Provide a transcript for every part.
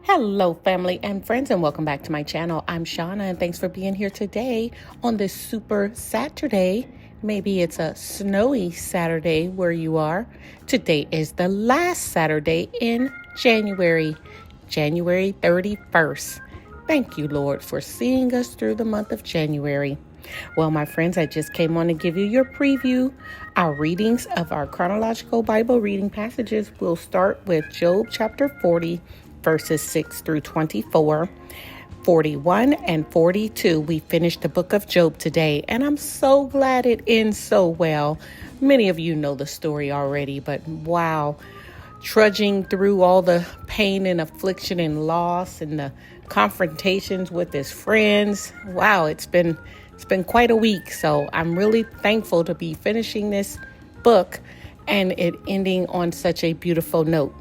Hello, family and friends, and welcome back to my channel. I'm Shauna, and thanks for being here today on this super Saturday. Maybe it's a snowy Saturday where you are. Today is the last Saturday in January 31st. Thank you, Lord, for seeing us through the month of January. Well, my friends, I just came on to give you your preview. Our readings of our chronological Bible reading passages will start with Job chapter 40, verses 6 through 24, 41, and 42. We finished the book of Job today, and I'm so glad it ends so well. Many of you know the story already, but wow, trudging through all the pain and affliction and loss and the confrontations with his friends. Wow, it's been quite a week. So I'm really thankful to be finishing this book and it ending on such a beautiful note.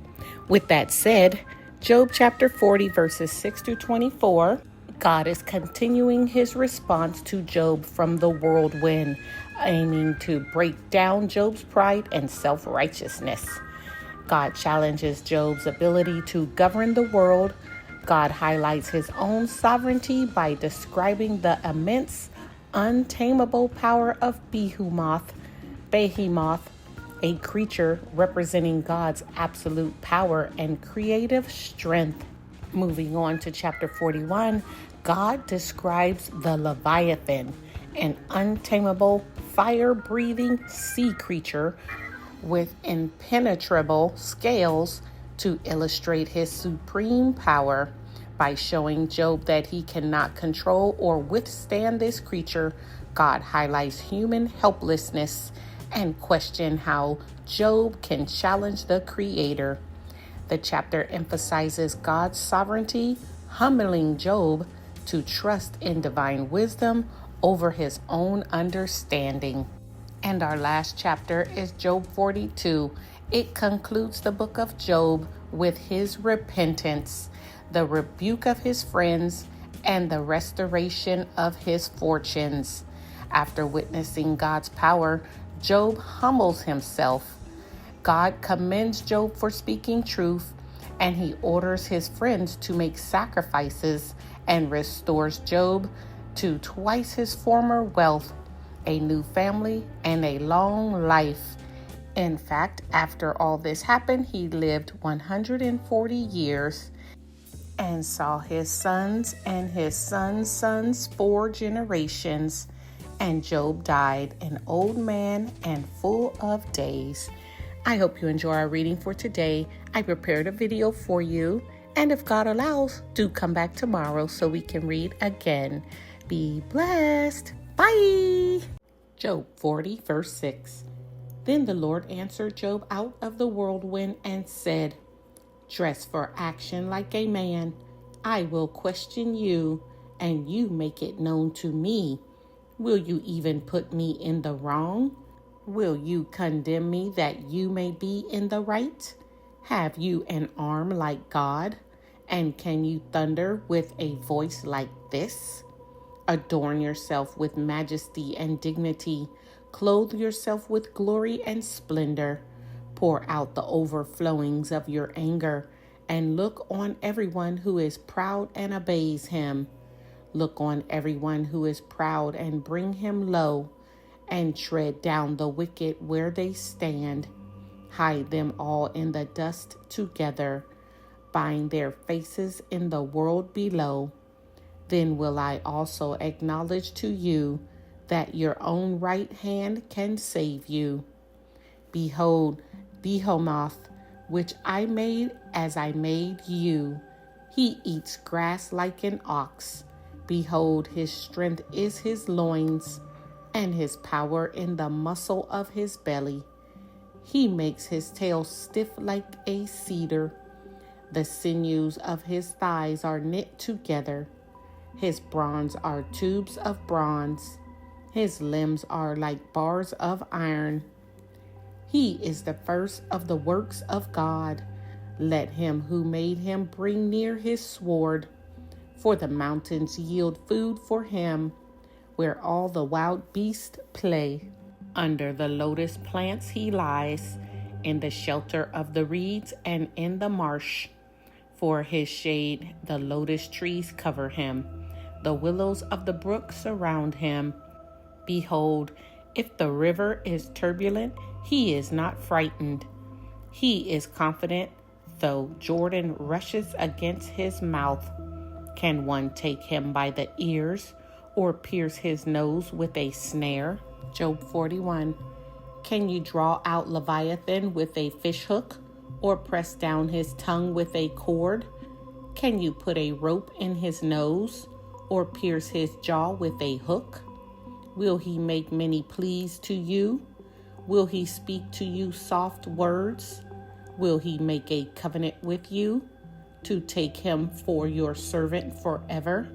With that said, Job chapter 40, verses 6 through 24, God is continuing his response to Job from the whirlwind, aiming to break down Job's pride and self-righteousness. God challenges Job's ability to govern the world. God highlights his own sovereignty by describing the immense, untamable power of Behemoth, a creature representing God's absolute power and creative strength. Moving on to chapter 41, God describes the Leviathan, an untamable, fire-breathing sea creature with impenetrable scales to illustrate his supreme power. By showing Job that he cannot control or withstand this creature, God highlights human helplessness and question how Job can challenge the Creator. The chapter emphasizes God's sovereignty, humbling Job to trust in divine wisdom over his own understanding. And our last chapter is Job 42. It concludes the book of Job with his repentance, the rebuke of his friends, and the restoration of his fortunes. After witnessing God's power, Job humbles himself. God commends Job for speaking truth, and he orders his friends to make sacrifices and restores Job to twice his former wealth, a new family, and a long life. In fact, after all this happened, he lived 140 years and saw his sons and his sons' sons 4 generations. And Job died an old man and full of days. I hope you enjoy our reading for today. I prepared a video for you, and if God allows, do come back tomorrow so we can read again. Be blessed. Bye. Job 40, verse 6. Then the Lord answered Job out of the whirlwind and said, "Dress for action like a man. I will question you, and you make it known to me. Will you even put me in the wrong? Will you condemn me that you may be in the right? Have you an arm like God? And can you thunder with a voice like this? Adorn yourself with majesty and dignity. Clothe yourself with glory and splendor. Pour out the overflowings of your anger, and look on everyone who is proud and obeys him. Look on everyone who is proud and bring him low, and tread down the wicked where they stand. Hide them all in the dust together. Bind their faces in the world below. Then will I also acknowledge to you that your own right hand can save you. Behold, Behemoth, which I made as I made you. He eats grass like an ox. Behold, his strength is his loins, and his power in the muscle of his belly. He makes his tail stiff like a cedar. The sinews of his thighs are knit together. His bronze are tubes of bronze. His limbs are like bars of iron. He is the first of the works of God. Let him who made him bring near his sword. For the mountains yield food for him, where all the wild beasts play. Under the lotus plants he lies, in the shelter of the reeds and in the marsh. For his shade, the lotus trees cover him. The willows of the brook surround him. Behold, if the river is turbulent, he is not frightened. He is confident, though Jordan rushes against his mouth. Can one take him by the ears or pierce his nose with a snare? Job 41. Can you draw out Leviathan with a fishhook or press down his tongue with a cord? Can you put a rope in his nose or pierce his jaw with a hook? Will he make many pleas to you? Will he speak to you soft words? Will he make a covenant with you to take him for your servant forever?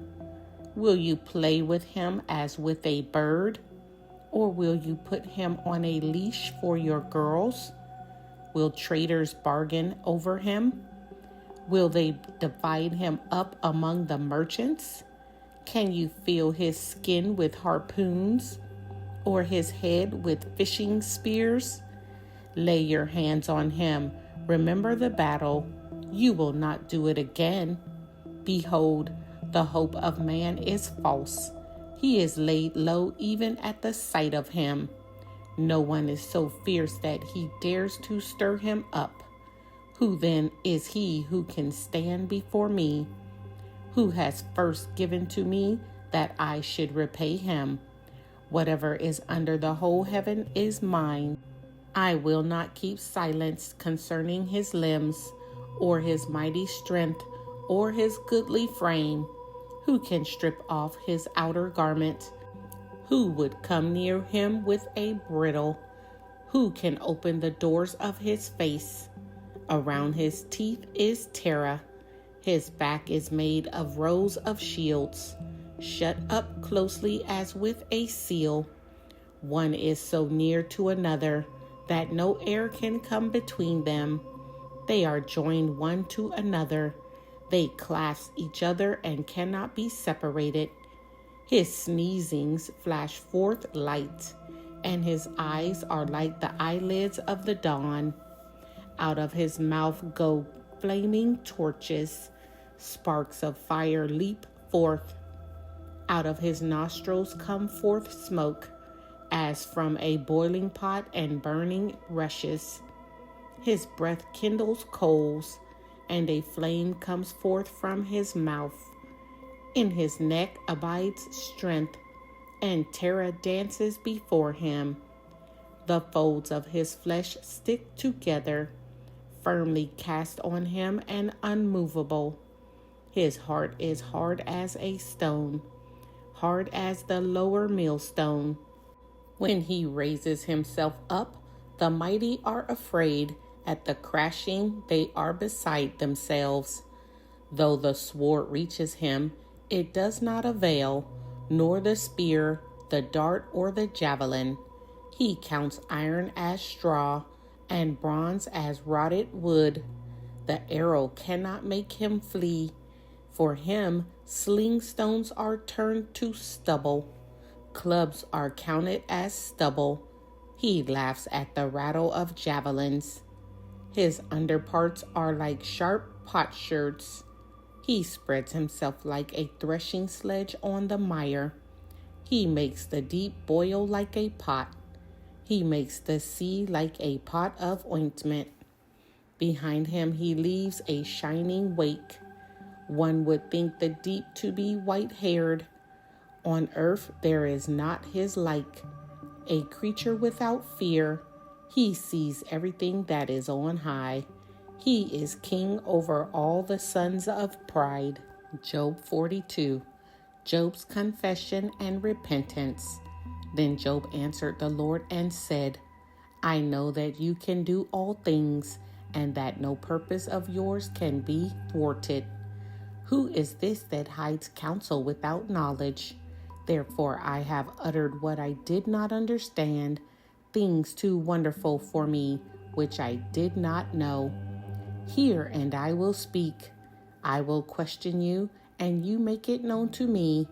Will you play with him as with a bird? Or will you put him on a leash for your girls? Will traders bargain over him? Will they divide him up among the merchants? Can you fill his skin with harpoons, or his head with fishing spears? Lay your hands on him. Remember the battle. You will not do it again. Behold, the hope of man is false. He is laid low even at the sight of him. No one is so fierce that he dares to stir him up. Who then is he who can stand before me? Who has first given to me that I should repay him? Whatever is under the whole heaven is mine. I will not keep silence concerning his limbs, or his mighty strength, or his goodly frame. Who can strip off his outer garment? Who would come near him with a bridle? Who can open the doors of his face? Around his teeth is terror. His back is made of rows of shields, shut up closely as with a seal. One is so near to another that no air can come between them. They are joined one to another. They clasp each other and cannot be separated. His sneezings flash forth light, and his eyes are like the eyelids of the dawn. Out of his mouth go flaming torches. Sparks of fire leap forth. Out of his nostrils come forth smoke, as from a boiling pot and burning rushes. His breath kindles coals, and a flame comes forth from his mouth. In his neck abides strength, and terror dances before him. The folds of his flesh stick together, firmly cast on him and unmovable. His heart is hard as a stone, hard as the lower millstone. When he raises himself up, the mighty are afraid. At the crashing, they are beside themselves. Though the sword reaches him, it does not avail, nor the spear, the dart, or the javelin. He counts iron as straw, and bronze as rotted wood. The arrow cannot make him flee. For him, sling stones are turned to stubble. Clubs are counted as stubble. He laughs at the rattle of javelins. His underparts are like sharp potsherds. He spreads himself like a threshing sledge on the mire. He makes the deep boil like a pot. He makes the sea like a pot of ointment. Behind him he leaves a shining wake. One would think the deep to be white-haired. On earth there is not his like. A creature without fear. He sees everything that is on high. He is king over all the sons of pride. Job 42. Job's confession and repentance. Then Job answered the Lord and said, I know that you can do all things, and that no purpose of yours can be thwarted. Who is this that hides counsel without knowledge? Therefore I have uttered what I did not understand, things too wonderful for me, which I did not know. Hear, and I will speak. I will question you, and you make it known to me.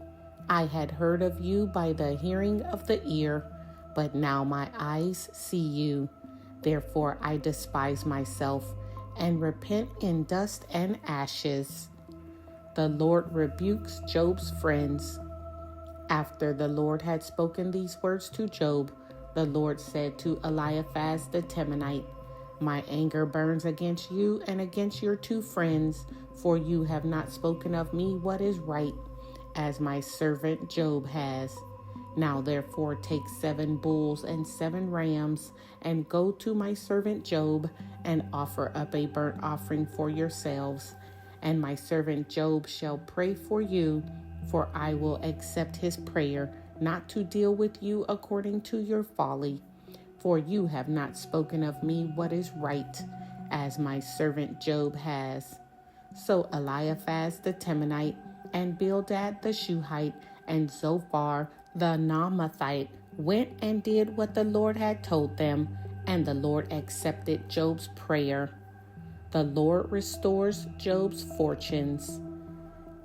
I had heard of you by the hearing of the ear, but now my eyes see you. Therefore I despise myself, and repent in dust and ashes. The Lord rebukes Job's friends. After the Lord had spoken these words to Job, the Lord said to Eliphaz the Temanite, My anger burns against you and against your two friends, for you have not spoken of me what is right, as my servant Job has. Now therefore take 7 bulls and 7 rams, and go to my servant Job, and offer up a burnt offering for yourselves. And my servant Job shall pray for you, for I will accept his prayer, not to deal with you according to your folly. For you have not spoken of me what is right, as my servant Job has. So Eliphaz the Temanite, and Bildad the Shuhite, and Zophar the Naamathite went and did what the Lord had told them, and the Lord accepted Job's prayer. The Lord restores Job's fortunes.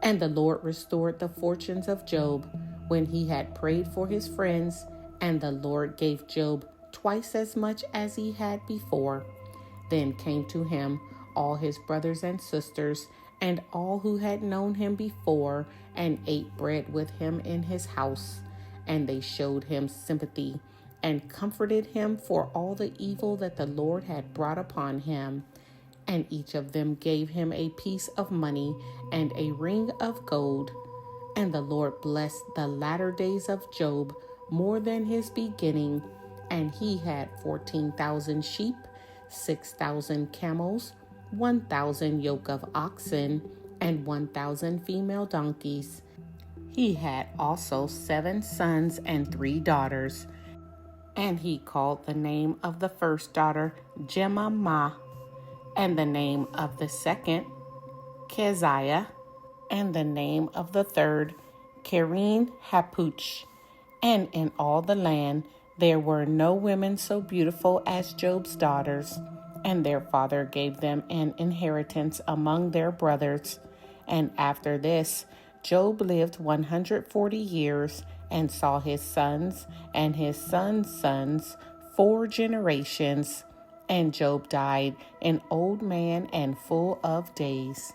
And the Lord restored the fortunes of Job when he had prayed for his friends, and the Lord gave Job twice as much as he had before. Then came to him all his brothers and sisters, and all who had known him before, and ate bread with him in his house. And they showed him sympathy, and comforted him for all the evil that the Lord had brought upon him. And each of them gave him a piece of money and a ring of gold. And the Lord blessed the latter days of Job more than his beginning. And he had 14,000 sheep, 6,000 camels, 1,000 yoke of oxen, and 1,000 female donkeys. He had also 7 sons and 3 daughters. And he called the name of the first daughter Jemimah, and the name of the second Keziah, and the name of the third Keren Hapuch. And in all the land there were no women so beautiful as Job's daughters, and their father gave them an inheritance among their brothers. And after this, Job lived 140 years, and saw his sons and his sons' sons 4 generations. And Job died an old man and full of days.